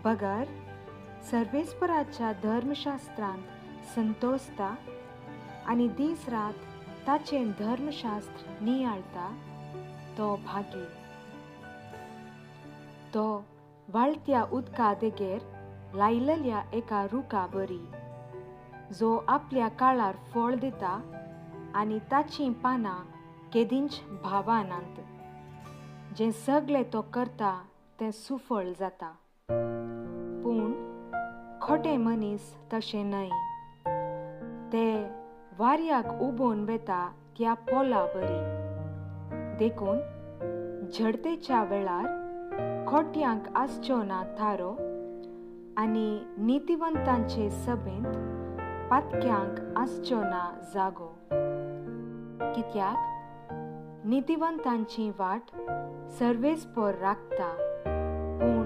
बगर सर्वेस्पराच्या धर्मशास्त्रांत संतोसता आनी दीस रात ताचें धर्मशास्त्र नियाळता तो भागी. तो वाळत्या उदका देगेर लायलेल्या एका रुखा बरी, जो आपल्या काळार फळ दिता आनी ताचीं पानां केदींच भावानांत. जें सगळें तो करता तें सुफळ जाता. पूण खोटे मनीस तशें न्हय. ते वाऱ्याक उबोवन वेता त्या पोला बरी. देखून झडतेच्या वेळार खोट्यांक आसच्यो ना थारो आनी नितिवंतांचे सभेंत पातक्यांक आसच्यो ना जागो. कित्याक नितिवंतांची वाट सर्वेस्पर राखता, पूण